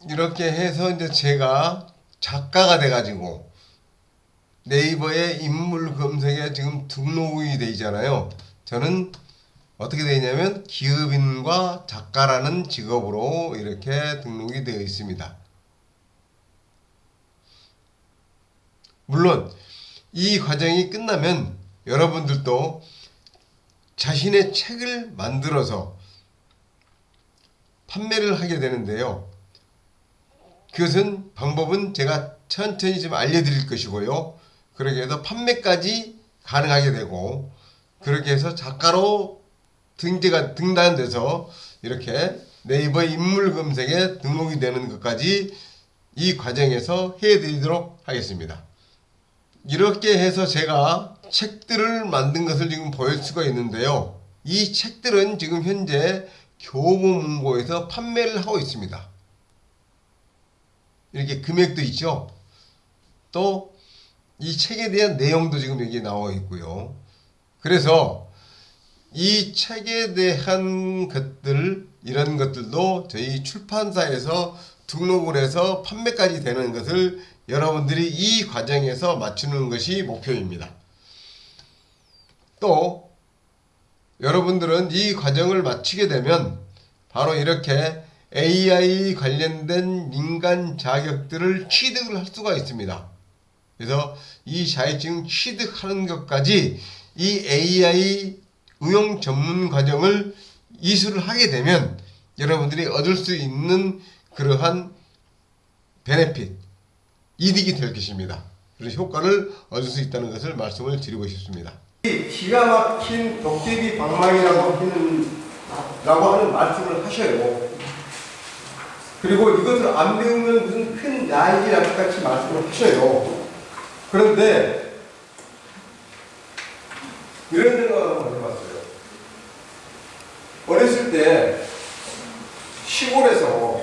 이렇게 해서 이제 제가 작가가 돼가지고 네이버에 인물 검색에 지금 등록이 돼 있잖아요. 저는 어떻게 되어 있냐면 기업인과 작가라는 직업으로 이렇게 등록이 되어 있습니다. 물론 이 과정이 끝나면 여러분들도 자신의 책을 만들어서 판매를 하게 되는데요. 그것은 방법은 제가 천천히 좀 알려드릴 것이고요. 그렇게 해서 판매까지 가능하게 되고, 그렇게 해서 작가로 등단돼서 이렇게 네이버 인물 검색에 등록이 되는 것까지 이 과정에서 해드리도록 하겠습니다. 이렇게 해서 제가 책들을 만든 것을 지금 보일 수가 있는데요. 이 책들은 지금 현재 교보문고에서 판매를 하고 있습니다. 이렇게 금액도 있죠. 또 이 책에 대한 내용도 지금 여기에 나와 있고요. 그래서 이 책에 대한 것들, 이런 것들도 저희 출판사에서 등록을 해서 판매까지 되는 것을 여러분들이 이 과정에서 맞추는 것이 목표입니다. 또 여러분들은 이 과정을 마치게 되면 바로 이렇게 AI 관련된 민간 자격들을 취득을 할 수가 있습니다. 그래서 이 자격증 취득하는 것까지 이 AI 응용 전문 과정을 이수를 하게 되면 여러분들이 얻을 수 있는 그러한 베네핏, 이득이 될 것입니다. 그래서 효과를 얻을 수 있다는 것을 말씀을 드리고 싶습니다. 기가 막힌 도깨비 방망이라고 하는 말씀을 하셔요. 그리고 이것을 안 배우면 무슨 큰 나이라고 같이 말씀을 하셔요. 그런데 이런 생각을 한번 해봤어요. 어렸을 때 시골에서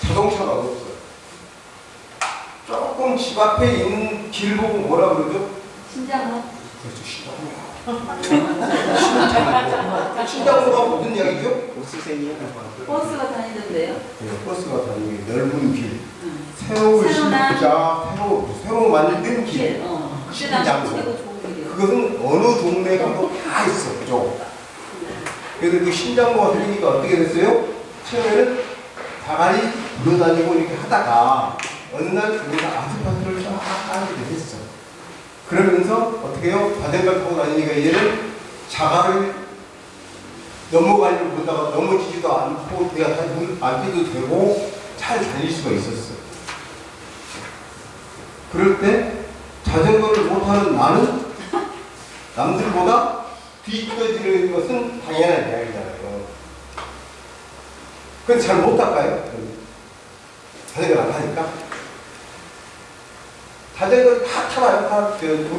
자동차가 없어요. 조금 집 앞에 있는 길 보고 뭐라 그러죠?
신장로.
그렇죠, 신장로. 신장로가 무슨 이야기죠?
버스가 다니던데요?
네, 버스가 다니는 넓은 길. 새로 만든 길. 신장로. 그것은 어느 동네 가도 다 있어, 그죠? 그래서 그 신장로가 생기니까 어떻게 됐어요? 처음에는 다간이 돌아다니고 이렇게 하다가 어느 날 거기서 아스팔트를 쫙 깔게 됐어. 그러면서 어떻게 해요? 자전거 타고 다니니까 얘는 자갈을 넘어가려고 보다가 넘어지지도 않고 내가 앉기도 되고 잘 달릴 수가 있었어. 그럴 때 자전거를 못하는 나는 남들보다 뒤처지는 것은 당연한 이야기잖아요. 그건 잘 못 닦아요. 자전거를 안 타니까. 자전거를 다 타나요?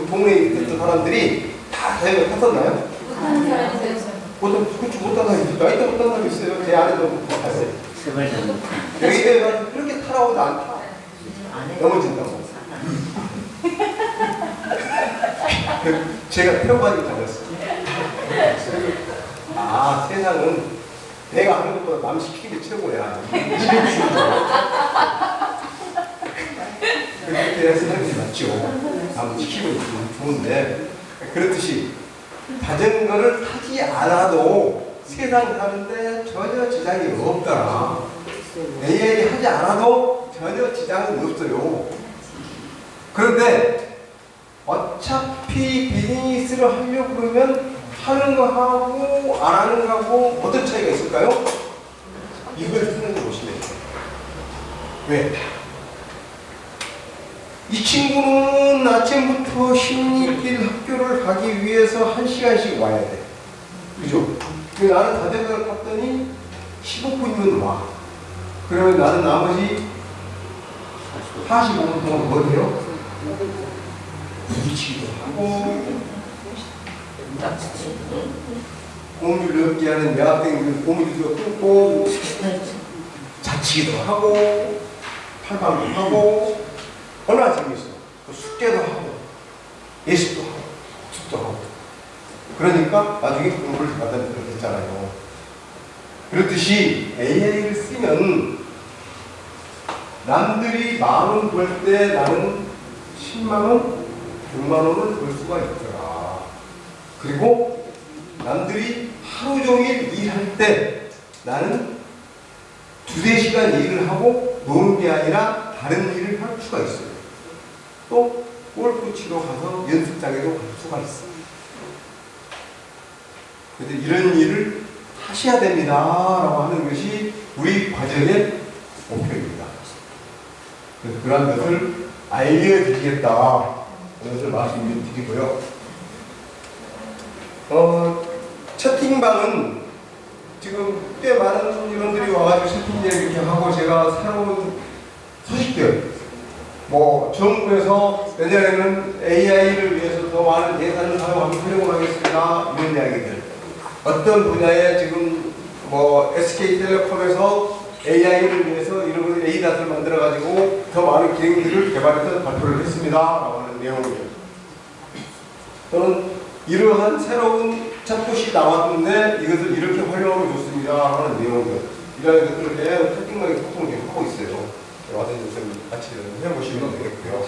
동네에 있던 사람들이 다 자전거 탔었나요?
못하는 사람이 있어요.
못한 사람이 있어요. 나이도 못한 사람이 있어요. 제 아내도 못 탔어요. 여기에 그렇게 타라고도 안 타. 넘어진다고. 제가 태워가지고 다녔어요. 아, 세상은 내가 하는 것보다 남 시키는 게 최고야. 그렇게 해서 하는 게 맞죠. 남 시키면 좋은데, 그렇듯이
자전거를 타지 않아도 세상 사는데 전혀 지장이 없더라. AI 하지 않아도 전혀 지장은 없어요. 그런데 어차피 비즈니스를 하려고 그러면 하는 거 하고 안 하는 거하고 어떤 차이가 있을까요? 이걸 쓰는 거 보시면 돼요. 왜? 이 친구는 아침부터 신입길 학교를 가기 위해서 1시간씩 와야 돼. 그죠? 나는 자전거를 탔더니 15분이면 와. 그러면 나는 나머지 45분 동안 뭐 해요? 부딪히기도 하고 공유를 넘게 하는 여학생들 고무줄도 끊고 자치기도 하고 팔방도 하고 얼마나 재밌어. 또 숙제도 하고 예습도 하고 숙도 하고 그러니까 나중에 공부를 받아들게 됐잖아요. 그렇듯이 AI를 쓰면 남들이 10,000원 벌 때 나는 10만원, 100만원을 벌 수가 있더라. 그리고 남들이 하루 종일 일할 때 나는 2-4시간 일을 하고 노는 게 아니라 다른 일을 할 수가 있어요. 또 골프 치러 가서 연습장에도 갈 수가 있어요. 그래서 이런 일을 하셔야 됩니다 라고 하는 것이 우리 과정의 목표입니다. 그런 것을 알려드리겠다 하는 것을 말씀드리고요. 채팅방은 지금 꽤 많은 인원들이 와가지고 채팅 이렇게 하고 제가 새로운 소식들 정부에서 내년에는 AI를 위해서 더 많은 예산을 활용을 하겠습니다 이런 이야기들, 어떤 분야에 지금 SK텔레콤에서 AI를 위해서 이런 것을 ADAS를 만들어가지고 더 많은 기능들을 개발해서 발표를 했습니다 라고 하는 내용이에요. 저는 이러한 새로운 챗봇이 나왔는데 이것을 이렇게 활용하면 좋습니다 하는 내용들, 이런 것들을 매우 채팅방에 소통을 하고 있어요. 와서 좀 같이 해보시면 되겠고요.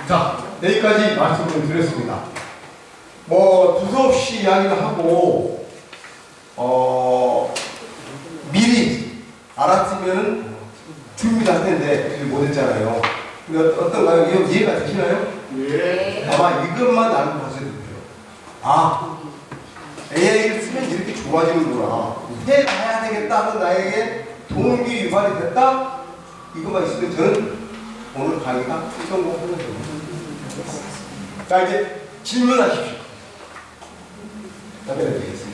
자, 여기까지 말씀을 드렸습니다. 두서없이 이야기를 하고 미리 알았으면 준비를 할 텐데 준비 못했잖아요. 어떤가요? 이해가 되시나요?
네.
아마 이것만 나는 보셔도 돼요. AI를 쓰면 이렇게 좋아지는구나. 해봐야 되겠다 하는 나에게 동기 유발이 됐다? 이것만 있으면 저는 오늘 강의가 성공하는 겁니다. 자, 이제 질문하십시오. 답변해 드리겠습니다.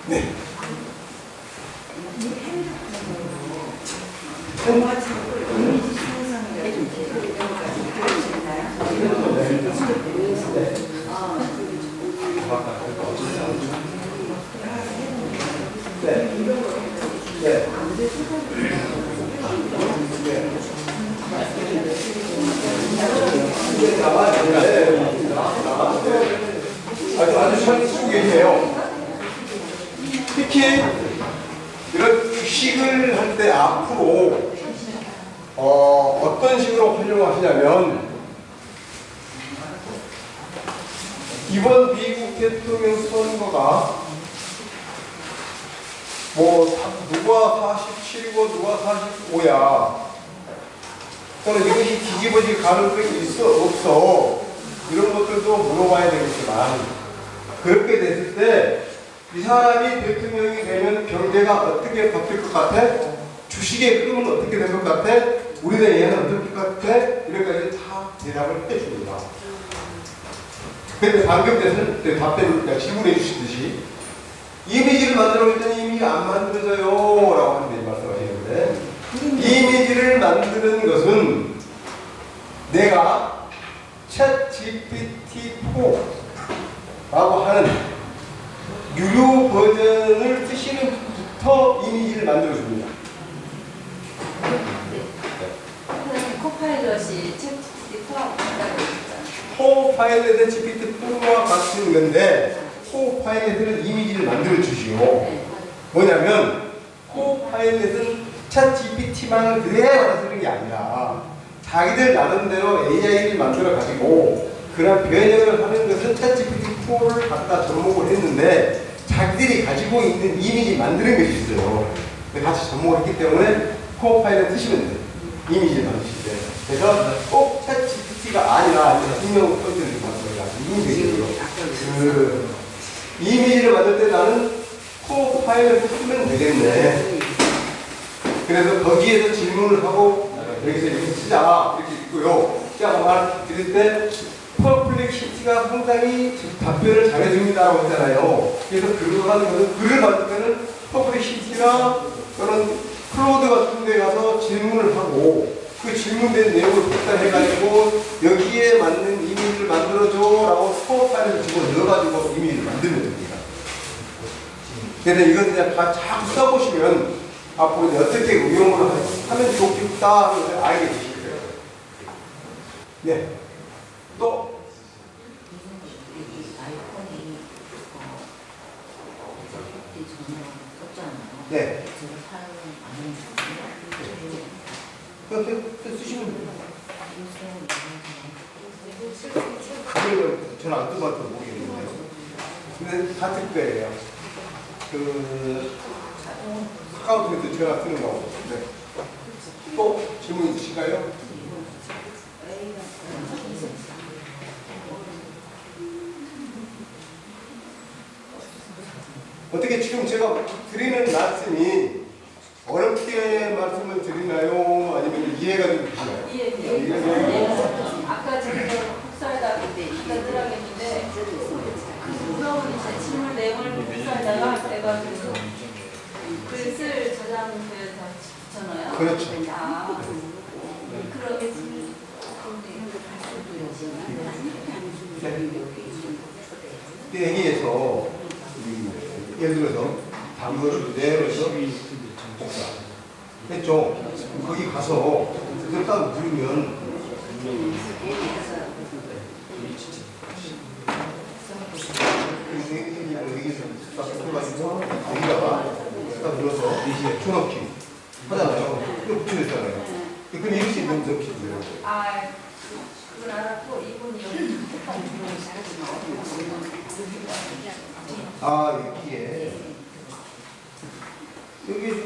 네. 아주 잘 쓰고 계세요. 특히 이런 식을 할 때 앞으로 어떤 식으로 활용하시냐면, 이번 미국 대통령 선거가 누가 47이고 누가 45야, 또는 이것이 뒤집어질 가능성이 있어 없어, 이런 것들도 물어봐야 되겠지만, 그렇게 됐을 때 이 사람이 대통령이 되면 경제가 어떻게 바뀔 것 같아? 주식의 흐름은 어떻게 될 것 같아? 우리나라 예는 어떨 것 같아? 이런까지 다 대답을 해줍니다. 근데 방금 답변 질문해 주시듯이 이미지를 만들어 있더니 이미지가 안 만들어져요 라고 하는 말씀하시는데, 이미지를 만드는 것은 내가 챗 GPT-4 라고 하는 유료 버전을 쓰시는 분부터 이미지를 만들어줍니다.
코파일럿이 챗GPT4하고 같다고 했잖아요.
코파일럿은 GPT-4와 같은 건데, 코파일럿은 이미지를 만들어주시오. 뭐냐면 코파일럿은 챗 GPT만 그대로 받아쓰는 게 아니라 자기들 나름대로 AI를 만들어 가지고 그런 변형을 하는 것은 챗 GPT-4를 갖다 접목을 했는데 자기들이 가지고 있는 이미지 만드는 것이 있어요. 같이 접목을 했기 때문에 코어 파일을 쓰시면 돼요. 이미지를 만드실 때. 그래서 꼭 챗 GPT가 아니라 익명 펀드를 만들어가지고 이미지를 만들 때 나는 코어 파일을 쓰면 되겠네. 그래서 거기에서 질문을 하고 여기서 이렇게 쓰자 이렇게 있고요. 제가 말 드릴 때 퍼플렉시티가 상당히 답변을 잘해줍니다라고 했잖아요. 그래서 그거 하는 것은 글을 받을 때는 퍼플렉시티나 또는 클로드 같은 데 가서 질문을 하고 그 질문된 내용을 복사해가지고 여기에 맞는 이미지를 만들어줘 라고 코어 파일을 집어넣어가지고 이미지를 만들면 됩니다. 그래서 이건 그냥 다 자꾸 써보시면 앞으로 이제 어떻게 응용을 하면 좋겠다 하는 걸 알게 되실 거예요. 네. 또 네. 그냥 쓰시면 돼요. 저는 안 써봐서 모르겠는데. 근데 다 쓸 거예요. 카카오톡에서 전화 쓰는 거. 네. 또 질문 있으실까요? 어떻게 지금 제가 드리는 말씀이 어렵게 말씀을 드리나요? 아니면 이해가 좀 되시나요?
이해돼요. 아까 제가 복사에다가 복사를 했는데 물어본 이제 질문 내용을 복사에다가 내가 글을 저장해서 붙여놔요.
그렇죠.
아, 그러게
여기에서 예를 들어서 단어를 내려서 복사 했죠. 거기 가서 그걸 딱 누르면 여기서 딱 붙여가지고 여기다가 딱 눌러서 초넣기 하잖아요. 그걸 붙여줬잖아요. 그럼 이럴 수 있는 넣기죠.
아, 그건 알았고 이분이 여기
아, 여기에 여기 좀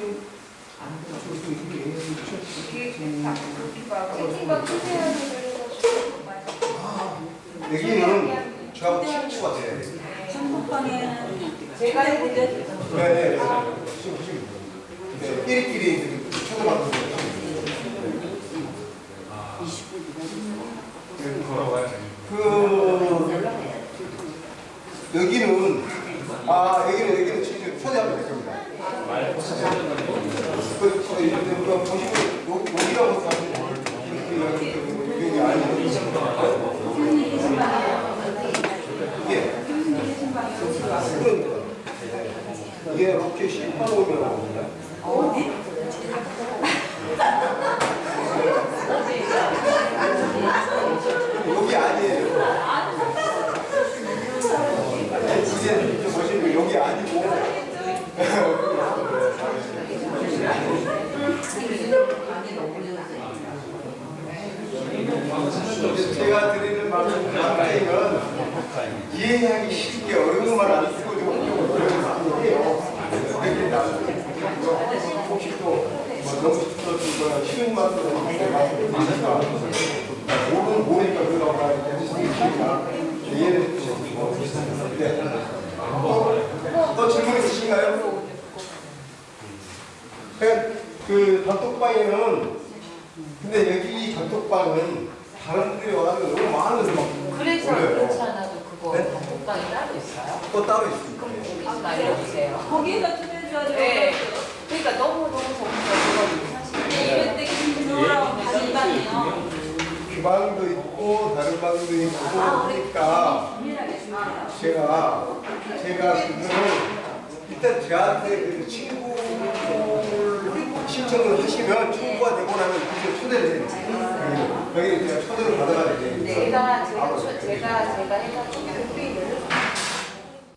채팅방 투표하는
여기는 저하고 친구가 돼야 돼요.
한국방에는 제가 해볼 때
네. 끼리끼리 쳐다봤는 거예요. 여기는 여기는 지금 초대하면 될 겁니다. 보시면 여기라고 하면 여기 아니에요. 이게 로켓이 파놓으면 나옵니다. 여기 아니에요. 이제 보시면 여기 아니고 제가 드리는 말씀은 이해하기 쉽게 어려운 말 안 쓰고 좀 어려워요. 혹시 또 너무 쉬운 말씀을 말씀드리니까 모르니까 그러라고 하니까 이해를 해주시고 또 질문 있으신가요? 그 단톡방에는 근데 여기 단톡방은 다른 분들이 와가지고 너무 많은 막
그래서
올려요.
그렇지 않아도 그거
네?
단톡방이 따로 있어요?
또 따로 있습니다.
좀 알려주세요.
거기에다 투표해줘야
네.
돼요.
그러니까 너무 정신없어요.
이럴 때 김노라고 반반이요.
주방도 있고 다른 방도 있고 하니까 제가 그거를 일단 저한테 그 친구를 신청을 하시면 친구가 되고 나면 그걸 초대를 해요. 여기 제가 초대를 받아가야 되는데
제가 해가지고 회의를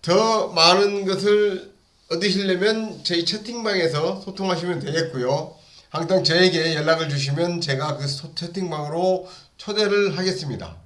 더 많은 것을 얻으시려면 저희 채팅방에서 소통하시면 되겠고요. 항상 저에게 연락을 주시면 제가 그 채팅방으로 초대를 하겠습니다.